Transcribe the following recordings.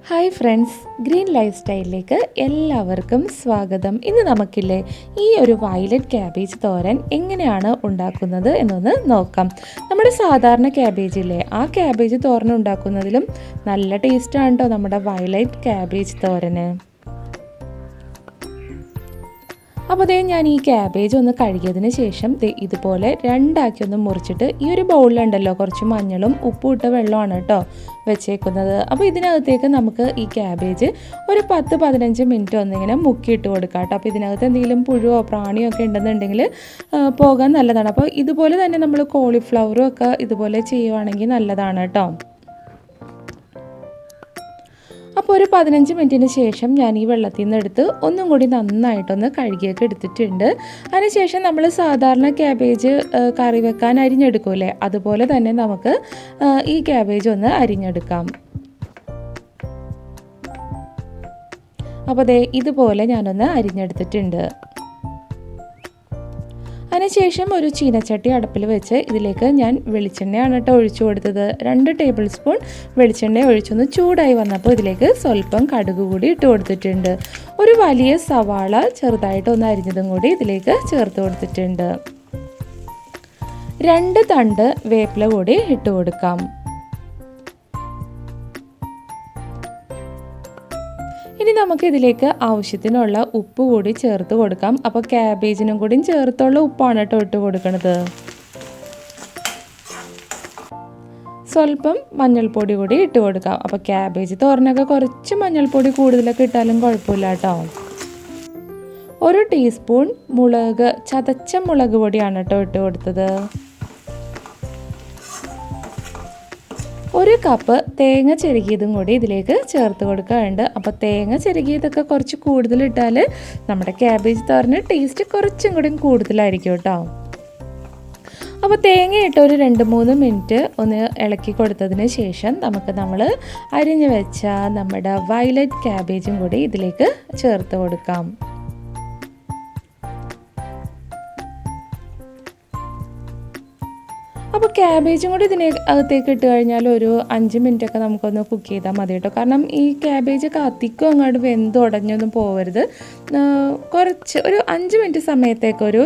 Hi friends, green life സ്റ്റൈലിലേക്ക് എല്ലാവർക്കും സ്വാഗതം. ഇന്ന് നമുക്കില്ലേ ഈ ഒരു വയലറ്റ് ക്യാബേജ് തോരൻ എങ്ങനെയാണ് ഉണ്ടാക്കുന്നത് എന്നൊന്ന് നോക്കാം. നമ്മുടെ സാധാരണ ക്യാബേജില്ലേ, ആ ക്യാബേജ് തോരൻ ഉണ്ടാക്കുന്നതിലും നല്ല ടേസ്റ്റാണ് കേട്ടോ നമ്മുടെ വയലറ്റ് ക്യാബേജ് തോരന്. അപ്പോൾ ഞാൻ ഈ ക്യാബേജ് ഒന്ന് കഴുകിയതിന് ശേഷം ഇതുപോലെ രണ്ടാക്കി ഒന്ന് മുറിച്ചിട്ട് ഈ ഒരു ബൗളിലുണ്ടല്ലോ കുറച്ച് മഞ്ഞളും ഉപ്പും ഇട്ട വെള്ളമാണ് കേട്ടോ വെച്ചേക്കുന്നത്. അപ്പോൾ ഇതിനകത്തേക്ക് നമുക്ക് ഈ ക്യാബേജ് ഒരു 10-15 മിനിറ്റ് ഒന്നിങ്ങനെ മുക്കിയിട്ട് കൊടുക്കാം കേട്ടോ. അപ്പോൾ ഇതിനകത്ത് എന്തെങ്കിലും പുഴുവോ പ്രാണിയോ ഒക്കെ ഉണ്ടെന്നുണ്ടെങ്കിൽ പോകാൻ നല്ലതാണ്. അപ്പോൾ ഇതുപോലെ തന്നെ നമ്മൾ കോളിഫ്ലവറും ഒക്കെ ഇതുപോലെ ചെയ്യുവാണെങ്കിൽ നല്ലതാണ് കേട്ടോ. അപ്പോൾ ഒരു 15 മിനിറ്റിന് ശേഷം ഞാൻ ഈ വെള്ളത്തിൽ നിന്ന് എടുത്ത് ഒന്നും കൂടി നന്നായിട്ടൊന്ന് കഴുകിയൊക്കെ എടുത്തിട്ടുണ്ട്. അതിനുശേഷം നമ്മൾ സാധാരണ ക്യാബേജ് കറി വെക്കാൻ അരിഞ്ഞെടുക്കൂലേ, അതുപോലെ തന്നെ നമുക്ക് ഈ ക്യാബേജ് ഒന്ന് അരിഞ്ഞെടുക്കാം. അപ്പോൾ ഇതുപോലെ ഞാനൊന്ന് അരിഞ്ഞെടുത്തിട്ടുണ്ട്. അതിനുശേഷം ഒരു ചീനച്ചട്ടി അടുപ്പിൽ വെച്ച് ഇതിലേക്ക് ഞാൻ വെളിച്ചെണ്ണയാണ് കേട്ടോ ഒഴിച്ചു കൊടുത്തത്. 2 ടേബിൾ സ്പൂൺ വെളിച്ചെണ്ണ ഒഴിച്ചൊന്ന് ചൂടായി വന്നപ്പോൾ ഇതിലേക്ക് സ്വല്പം കടുക് കൂടി ഇട്ട് കൊടുത്തിട്ടുണ്ട്. ഒരു വലിയ സവാള ചെറുതായിട്ടൊന്ന് അരിഞ്ഞതും കൂടി ഇതിലേക്ക് ചേർത്ത് കൊടുത്തിട്ടുണ്ട്. 2 തണ്ട് വേപ്പില കൂടി ഇട്ട് കൊടുക്കാം. ഇനി നമുക്ക് ഇതിലേക്ക് ആവശ്യത്തിനുള്ള ഉപ്പ് കൂടി ചേർത്ത് കൊടുക്കാം. അപ്പോൾ ക്യാബേജിനും കൂടി ചേർത്തുള്ള ഉപ്പാണ് കേട്ടോ ഇട്ട് കൊടുക്കുന്നത്. സ്വല്പം മഞ്ഞൾപ്പൊടി കൂടി ഇട്ട് കൊടുക്കാം. അപ്പോൾ ക്യാബേജ് തോരനൊക്കെ കുറച്ച് മഞ്ഞൾപ്പൊടി കൂടുതലൊക്കെ ഇട്ടാലും കുഴപ്പമില്ല കേട്ടോ. 1 ടീസ്പൂൺ ചതച്ച മുളക് പൊടിയാണ് കേട്ടോ ഇട്ട് കൊടുത്തത്. 1 കപ്പ് തേങ്ങ ചിരകിയതും കൂടി ഇതിലേക്ക് ചേർത്ത് കൊടുക്കാറുണ്ട്. അപ്പോൾ തേങ്ങ ചിരകിയതൊക്കെ കുറച്ച് കൂടുതലിട്ടാൽ നമ്മുടെ ക്യാബേജ് തോരന് ടേസ്റ്റ് കുറച്ചും കൂടി കൂടുതലായിരിക്കും കേട്ടോ. അപ്പോൾ തേങ്ങ ഇട്ട് ഒരു 2-3 മിനിറ്റ് ഒന്ന് ഇളക്കി കൊടുത്തതിന് ശേഷം നമ്മൾ അരിഞ്ഞു വെച്ച നമ്മുടെ വയലറ്റ് ക്യാബേജും കൂടി ഇതിലേക്ക് ചേർത്ത് കൊടുക്കാം. അപ്പോൾ ക്യാബേജും കൂടി ഇതിനകത്തേക്ക് ഇട്ട് കഴിഞ്ഞാൽ ഒരു 5 മിനിറ്റൊക്കെ നമുക്കൊന്ന് കുക്ക് ചെയ്താൽ മതി കേട്ടോ. കാരണം ഈ ക്യാബേജൊക്കെ അധികം അങ്ങോട്ട് വെന്തുടഞ്ഞൊന്നും പോകരുത്. കുറച്ച് ഒരു 5 മിനിറ്റ് സമയത്തേക്കൊരു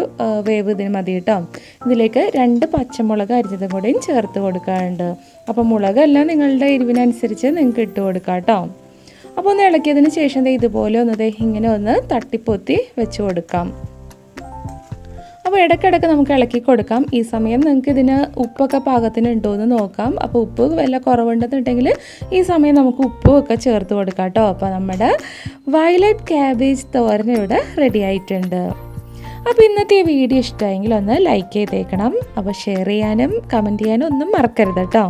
വേവ് ഇതിന് മതി കേട്ടോ. ഇതിലേക്ക് 2 പച്ചമുളക് അരിഞ്ഞതും കൂടിയും ചേർത്ത് കൊടുക്കാറുണ്ട്. അപ്പോൾ മുളകെല്ലാം നിങ്ങളുടെ എരിവിനനുസരിച്ച് നിങ്ങൾക്ക് ഇട്ട് കൊടുക്കാം കേട്ടോ. അപ്പോൾ ഒന്ന് ഇളക്കിയതിന് ശേഷം ഇതുപോലെ ഇങ്ങനെ ഒന്ന് തട്ടിപ്പൊത്തി വെച്ച് കൊടുക്കാം. അപ്പോൾ ഇടയ്ക്കിടയ്ക്ക് നമുക്ക് ഇളക്കി കൊടുക്കാം. ഈ സമയം നിങ്ങൾക്ക് ഇതിന് ഉപ്പൊക്കെ പാകത്തിന് ഉണ്ടോ എന്ന് നോക്കാം. അപ്പോൾ ഉപ്പ് വല്ല കുറവുണ്ടെന്നുണ്ടെങ്കിൽ ഈ സമയം നമുക്ക് ഉപ്പും ഒക്കെ ചേർത്ത് കൊടുക്കാം കേട്ടോ. അപ്പോൾ നമ്മുടെ വയലറ്റ് ക്യാബേജ് തോരൻ ഇവിടെ റെഡി ആയിട്ടുണ്ട്. അപ്പോൾ ഇന്നത്തെ വീഡിയോ ഇഷ്ടമായെങ്കിൽ ഒന്ന് ലൈക്ക് ചെയ്തേക്കണം. അപ്പോൾ ഷെയർ ചെയ്യാനും കമൻറ്റ് ചെയ്യാനും ഒന്നും മറക്കരുത് കേട്ടോ.